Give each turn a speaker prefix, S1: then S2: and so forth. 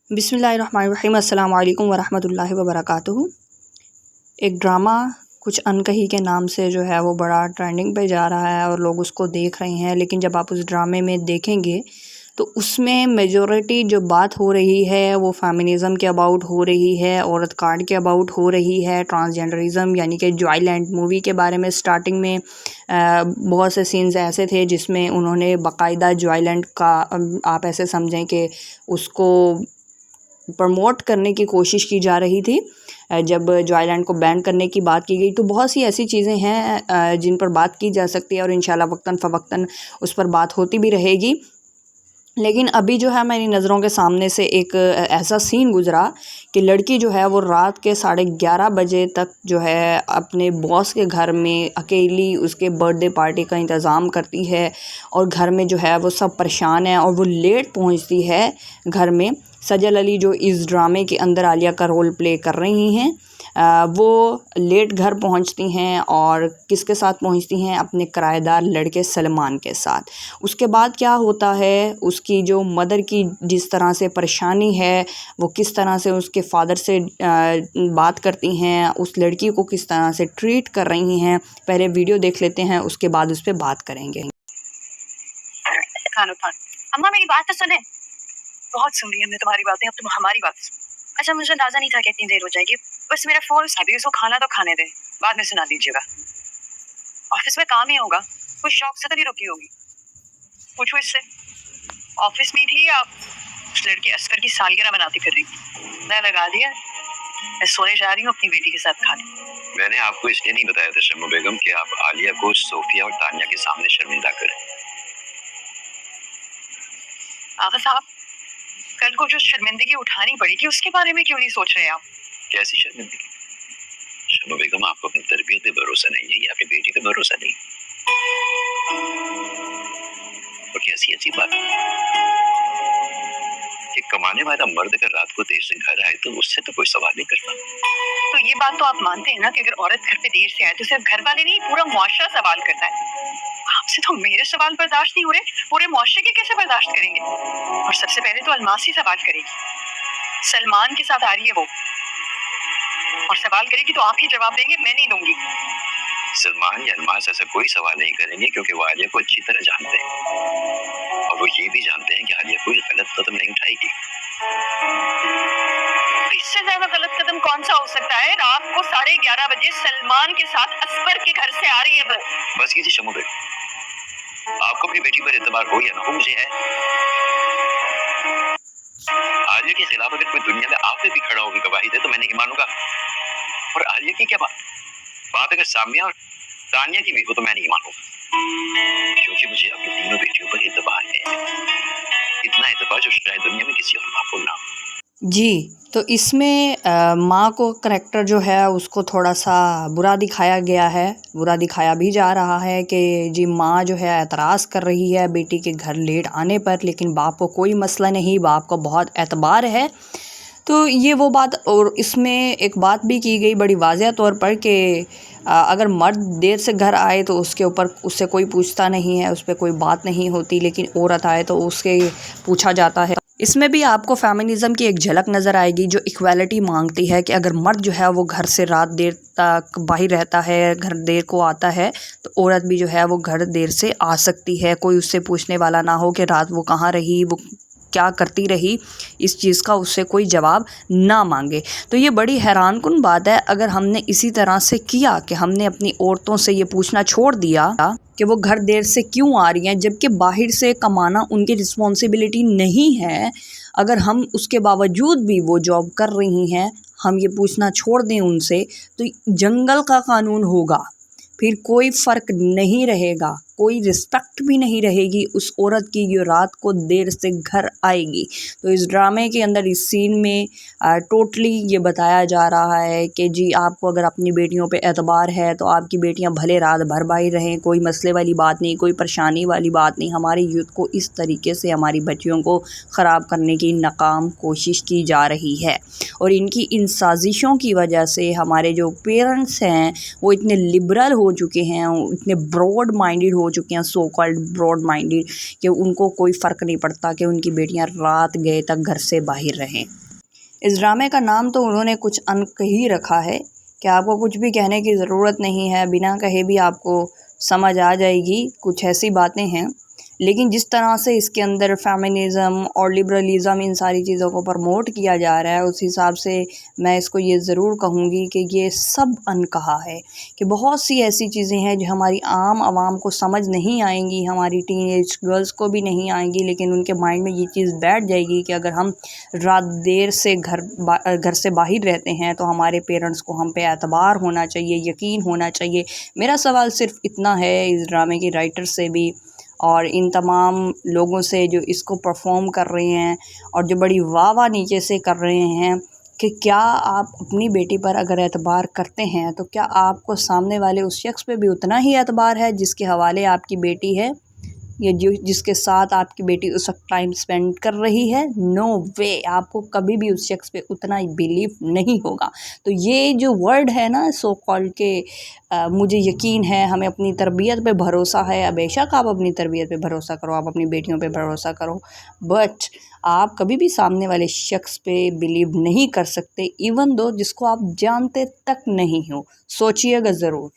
S1: बिस्मिल्लाहिर्रहमानिर्रहीम अस्सलाम वालेकुम वरहमतुल्लाहि वबरकातुहू। एक ड्रामा कुछ अनकही के नाम से जो है वो बड़ा ट्रेंडिंग पे जा रहा है और लोग उसको देख रहे हैं, लेकिन जब आप उस ड्रामे में देखेंगे तो उसमें मेजॉरिटी जो बात हो रही है वो फेमिनिज़म के अबाउट हो रही है, औरत कार्ड के अबाउट हो रही है, ट्रांसजेंडरिज़म यानी कि जॉयलैंड मूवी के बारे में स्टार्टिंग में बहुत से सीन्स ऐसे थे जिसमें उन्होंने बाकायदा जॉयलैंड का आप ऐसे समझें कि उसको प्रमोट करने की कोशिश की जा रही थी। जब जॉयलैंड को बैन करने की बात की गई तो बहुत सी ऐसी चीज़ें हैं जिन पर बात की जा सकती है और इंशाल्लाह वक्तन फ़वक्तन उस पर बात होती भी रहेगी। लेकिन अभी जो है मेरी नज़रों के सामने से एक ऐसा सीन गुज़रा कि लड़की जो है वो रात के 11:30 बजे तक जो है अपने बॉस के घर में अकेली उसके बर्थडे पार्टी का इंतज़ाम करती है और घर में जो है वो सब परेशान हैं और वो लेट पहुंचती है घर में। सजल अली जो इस ड्रामे के अंदर आलिया का रोल प्ले कर रही हैं वो लेट घर पहुंचती हैं और किसके साथ पहुंचती हैं, अपने किराएदार लड़के सलमान के साथ। उसके बाद क्या होता है, उसकी जो मदर की जिस तरह से परेशानी है, वो किस तरह से उसके फादर से बात करती हैं, उस लड़की को किस तरह से ट्रीट कर रही हैं। पहले वीडियो देख लेते हैं, उसके बाद उस पर बात करेंगे।
S2: अम्मा मेरी बात तो सुने। बहुत सुन ली हमने तुम्हारी बातें, अब तुम हमारी बात सुनो। अच्छा, मुझे अंदाजा नहीं था कि इतनी देर हो जाएगी। बस मेरा फोन अभी उसको खाना तो खाने दे, बाद में सुना दीजिएगा। ऑफिस में काम ही होगा, कुछ शौक से तो नहीं रुकी होगी। पूछो इससे, ऑफिस में थी या उस लड़की अस्कर की सालगिरह मनाती फिर रही। मैं लगा दिया, मैं सोने जा रही हूँ अपनी बेटी के साथ खाने।
S3: मैंने आपको इसलिए नहीं बताया था शम्मा बेगम कि आप आलिया को सोफिया और तानिया के सामने शर्मिंदा करें।
S2: आगा साहब, कल को जो शर्मिंदगी उठानी पड़ेगी उसके बारे में क्यों नहीं सोच रहे आप?
S3: कैसी शर्मिंदगी? शम्मा बेगम, आपको अपनी तरबियत पे भरोसा नहीं है या अपनी बेटी पे भरोसा नहीं? और कैसी अच्छी बात कि कमाने वाला मर्द अगर रात को देर से घर आए तो उससे तो कोई सवाल नहीं करता।
S2: तो ये बात तो आप मानते हैं ना कि अगर औरत घर पे देर से आए तो सिर्फ घर वाले नहीं, पूरा मुआशरा सवाल करता है। आपसे तो मेरे सवाल बर्दाश्त नहीं हो रहे, पूरे मुआशरे के कैसे बर्दाश्त करेंगे? और सबसे पहले तो अलमासी सवाल करेगी। सलमान के साथ आ रही है वो, और सवाल करेगी तो आप ही जवाब देंगे, मैं नहीं दूंगी।
S3: सलमान या अलमास ऐसा कोई सवाल नहीं करेंगे क्योंकि वो आलिया को अच्छी तरह जानते हैं और वो ये भी जानते हैं कि आलिया कोई गलत कदम नहीं उठाएगी।
S2: इससे ज्यादा गलत कदम कौन सा हो सकता है? रात को 11:30 बजे सलमान के साथ असगर के घर से आ रही है वो।
S3: बस कीजिए शम्मा बेगम, आपको अपनी बेटी पर एतबार हो या ना हो, मुझे है। आलिया के खिलाफ अगर कोई दुनिया में आप पे भी खड़ा होगी गवाही दे तो मैं नहीं मानूंगा। और आलिया की क्या बात अगर सामिया और तानिया की भी हो तो मैं नहीं मानूंगा, क्योंकि मुझे अपनी तीनों बेटियों पर एतबार है। इतना एतबार जो शायद दुनिया में किसी और माँ को ना हो।
S1: जी, तो इसमें माँ को करैक्टर जो है उसको थोड़ा सा बुरा दिखाया गया है, बुरा दिखाया भी जा रहा है कि जी माँ जो है एतराज़ कर रही है बेटी के घर लेट आने पर, लेकिन बाप को कोई मसला नहीं, बाप को बहुत एतबार है। तो ये वो बात, और इसमें एक बात भी की गई बड़ी वाज़ेह तौर पर कि अगर मर्द देर से घर आए तो उसके ऊपर उससे कोई पूछता नहीं है, उस पर कोई बात नहीं होती, लेकिन औरत आए तो उसके पूछा जाता है। इसमें भी आपको फेमिनिज़म की एक झलक नज़र आएगी जो इक्वालिटी मांगती है कि अगर मर्द जो है वो घर से रात देर तक बाहर रहता है, घर देर को आता है, तो औरत भी जो है वो घर देर से आ सकती है। कोई उससे पूछने वाला ना हो कि रात वो कहाँ रही, वो क्या करती रही, इस चीज़ का उससे कोई जवाब ना मांगे। तो ये बड़ी हैरानकुन बात है। अगर हमने इसी तरह से किया कि हमने अपनी औरतों से ये पूछना छोड़ दिया कि वो घर देर से क्यों आ रही हैं, जबकि बाहर से कमाना उनकी रिस्पॉन्सिबिलिटी नहीं है, अगर हम उसके बावजूद भी वो जॉब कर रही हैं, हम ये पूछना छोड़ दें उनसे, तो जंगल का कानून होगा, फिर कोई फ़र्क नहीं रहेगा, कोई रिस्पेक्ट भी नहीं रहेगी उस औरत की जो रात को देर से घर आएगी। तो इस ड्रामे के अंदर इस सीन में टोटली ये बताया जा रहा है कि जी आपको अगर अपनी बेटियों पे एतबार है तो आपकी बेटियां भले रात भर बाहर रहें, कोई मसले वाली बात नहीं, कोई परेशानी वाली बात नहीं। हमारी यूथ को इस तरीके से हमारी बच्चियों को ख़राब करने की नाकाम कोशिश की जा रही है और इनकी इन साजिशों की वजह से हमारे जो पेरेंट्स हैं वो इतने लिबरल हो चुके हैं, इतने ब्रॉड माइंडेड हो हो चुकी हैं सो कॉल्ड ब्रॉड माइंडेड, कि उनको कोई फ़र्क नहीं पड़ता कि उनकी बेटियां रात गए तक घर से बाहर रहें। इस ड्रामे का नाम तो उन्होंने कुछ अनक ही रखा है कि आपको कुछ भी कहने की ज़रूरत नहीं है, बिना कहे भी आपको समझ आ जाएगी, कुछ ऐसी बातें हैं। लेकिन जिस तरह से इसके अंदर फेमिनिज़्म और लिबरलिज़्म इन सारी चीज़ों को प्रमोट किया जा रहा है, उस हिसाब से मैं इसको ये ज़रूर कहूँगी कि ये सब अनकहा है, कि बहुत सी ऐसी चीज़ें हैं जो हमारी आम आवाम को समझ नहीं आएंगी, हमारी टीनेज गर्ल्स को भी नहीं आएंगी, लेकिन उनके माइंड में ये चीज़ बैठ जाएगी कि अगर हम रात देर से घर से बाहर रहते हैं तो हमारे पेरेंट्स को हम पे एतबार होना चाहिए, यकीन होना चाहिए। मेरा सवाल सिर्फ इतना है इस ड्रामे के राइटर से भी और इन तमाम लोगों से जो इसको परफॉर्म कर रहे हैं और जो बड़ी वाह नीचे से कर रहे हैं, कि क्या आप अपनी बेटी पर अगर एतबार करते हैं तो क्या आपको सामने वाले उस शख्स पे भी उतना ही एतबार है जिसके हवाले आपकी बेटी है, या जिसके साथ आपकी बेटी उस वक्त टाइम स्पेंड कर रही है? नो वे, आपको कभी भी उस शख्स पे उतना बिलीव नहीं होगा। तो ये जो वर्ड है ना सो कॉल्ड के मुझे यकीन है, हमें अपनी तरबियत पे भरोसा है, बेशक आप अपनी तरबियत पे भरोसा करो, आप अपनी बेटियों पे भरोसा करो, बट आप कभी भी सामने वाले शख्स पे बिलीव नहीं कर सकते, इवन दो जिसको आप जानते तक नहीं हो। सोचिएगा ज़रूर।